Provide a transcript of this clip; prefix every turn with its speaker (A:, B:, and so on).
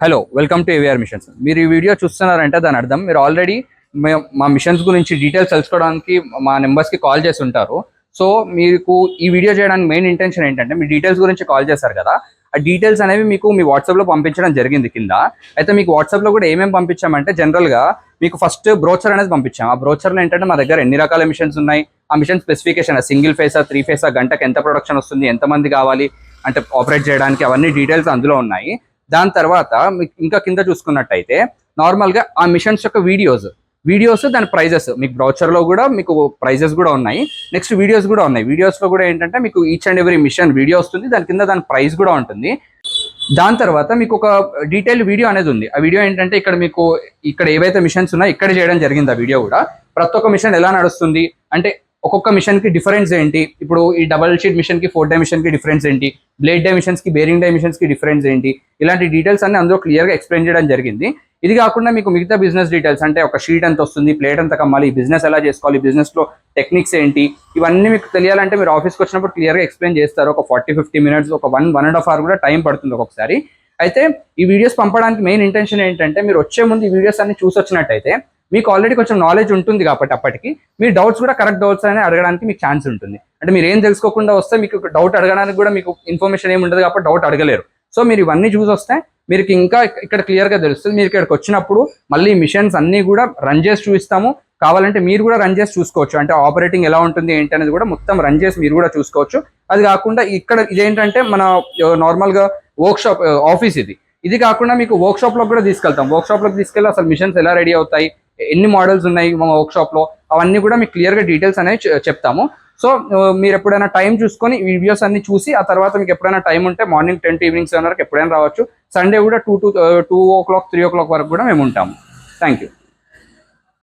A: Hello welcome to AVR machines. మీరు ఈ video చూస్తున్నారంటే దాని అర్థం మీరు ఆల్రెడీ మా మిషన్స్ గురించి డీటెయిల్స్ తెలుసుకోవడానికి మా నెంబర్స్కి కాల్ చేసి ఉంటారు. సో మీకు ఈ వీడియో చేయడానికి మెయిన్ ఇంటెన్షన్ ఏంటంటే మీ డీటెయిల్స్ గురించి కాల్ చేశారు కదా, ఆ డీటెయిల్స్ అనేవి మీకు మీ వాట్సాప్లో పంపించడం జరిగింది కింద. అయితే మీకు వాట్సాప్లో కూడా ఏమేమి పంపించామంటే జనరల్గా మీకు ఫస్ట్ బ్రోచర్ అనేది పంపించాం. ఆ బ్రోచర్లో ఏంటంటే మా దగ్గర ఎన్ని రకాల మిషన్స్ ఉన్నాయి, ఆ మిషన్ స్పెసిఫికేషన్ సింగిల్ ఫేసా 3 ఫేసా గంటకు ఎంత ప్రొడక్షన్ వస్తుంది, ఎంతమంది కావాలి అంటే ఆపరేట్ చేయడానికి, అవన్నీ డీటెయిల్స్ అందులో ఉన్నాయి. దాని తర్వాత మీకు ఇంకా కింద చూసుకున్నట్టయితే నార్మల్గా ఆ మిషన్స్ యొక్క వీడియోస్ దాని ప్రైజెస్ మీకు బ్రౌచర్లో కూడా మీకు ప్రైజెస్ కూడా ఉన్నాయి. నెక్స్ట్ వీడియోస్ కూడా ఉన్నాయి. వీడియోస్లో కూడా ఏంటంటే మీకు each and every mission video వస్తుంది, దాని కింద దాని ప్రైస్ కూడా ఉంటుంది. దాని తర్వాత మీకు ఒక డీటెయిల్ వీడియో అనేది ఉంది. ఆ వీడియో ఏంటంటే ఇక్కడ ఏవైతే మిషన్స్ ఉన్నాయో ఇక్కడ చేయడం జరిగింది. ఆ వీడియో కూడా ప్రతి ఒక్క మిషన్ ఎలా నడుస్తుంది అంటే ఒక్కొక్క మిషన్కి డిఫరెన్స్ ఏంటి, ఇప్పుడు ఈ డబల్ షీట్ మిషన్కి 4 డై మిషన్కి డిఫరెన్స్ ఏంటి, బ్లేడ్ డై మిషన్స్కి బేరింగ్ డై మిషన్స్కి డిఫరెన్స్ ఏంటి, ఇలాంటి డీటెయిల్స్ అన్ని అందులో క్లియర్గా ఎక్స్ప్లెయిన్ చేయడం జరిగింది. ఇది కాకుండా మీకు మిగతా బిజినెస్ డీటెయిల్స్ అంటే ఒక షీట్ ఎంత వస్తుంది, ప్లేట్ ఎంత కమ్మాలి, బిజినెస్ ఎలా చేసుకోవాలి, బిజినెస్లో టెక్నిక్స్ ఏంటి, ఇవన్నీ మీకు తెలియాలంటే మీరు ఆఫీస్కి వచ్చినప్పుడు క్లియర్గా ఎక్స్ప్లెయిన్ చేస్తారు. ఒక 40-50 మినిట్స్, ఒక 1.5 hour కూడా టైం పడుతుంది ఒక్కొక్కసారి. అయితే ఈ వీడియోస్ పంపడానికి మెయిన్ ఇంటెన్షన్ ఏంటంటే మీరు వచ్చే ముందు ఈ వీడియోస్ అన్ని చూసి వచ్చినట్టయితే మీకు ఆల్రెడీ కొంచెం నాలెడ్జ్ ఉంటుంది కాబట్టి అప్పటికి మీ డౌట్స్ కూడా కరెక్ట్ డౌట్స్ అని అడగడానికి మీకు ఛాన్స్ ఉంటుంది. అంటే మీరు ఏం తెలుసుకోకుండా వస్తే మీకు డౌట్ అడగడానికి కూడా మీకు ఇన్ఫర్మేషన్ ఏమి ఉండదు కాబట్టి డౌట్ అడగలేరు. సో మీరు ఇవన్నీ చూసి వస్తే మీరు ఇంకా ఇక్కడ క్లియర్గా తెలుస్తుంది. మీరు ఇక్కడికి వచ్చినప్పుడు మళ్ళీ మిషన్స్ అన్నీ కూడా రన్ చేసి చూపిస్తాము. కావాలంటే మీరు కూడా రన్ చేసి చూసుకోవచ్చు. అంటే ఆపరేటింగ్ ఎలా ఉంటుంది ఏంటి అనేది కూడా మొత్తం రన్ చేసి మీరు కూడా చూసుకోవచ్చు. అది కాకుండా ఇక్కడ ఇదేంటంటే మన నార్మల్గా వర్క్షాప్ ఆఫీస్ ఇది కాకుండా మీకు వర్క్షాప్లోకి కూడా తీసుకెళ్తాం. వర్క్షాప్లోకి తీసుకెళ్ళి అసలు మిషన్స్ ఎలా రెడీ అవుతాయి, ఎన్ని మోడల్స్ ఉన్నాయి మా వర్క్షాప్లో, అవన్నీ కూడా మీకు క్లియర్గా డీటెయిల్స్ అనేవి చెప్తాము. సో మీరు ఎప్పుడైనా టైం చూసుకొని వీడియోస్ అన్ని చూసి ఆ తర్వాత మీకు ఎప్పుడైనా టైం ఉంటే మార్నింగ్ 10 to ఈవినింగ్ 7 వరకు ఎప్పుడైనా రావచ్చు. సండే కూడా 2 to 2 o'clock 3 o'clock వరకు కూడా మేము ఉంటాము. Thank you.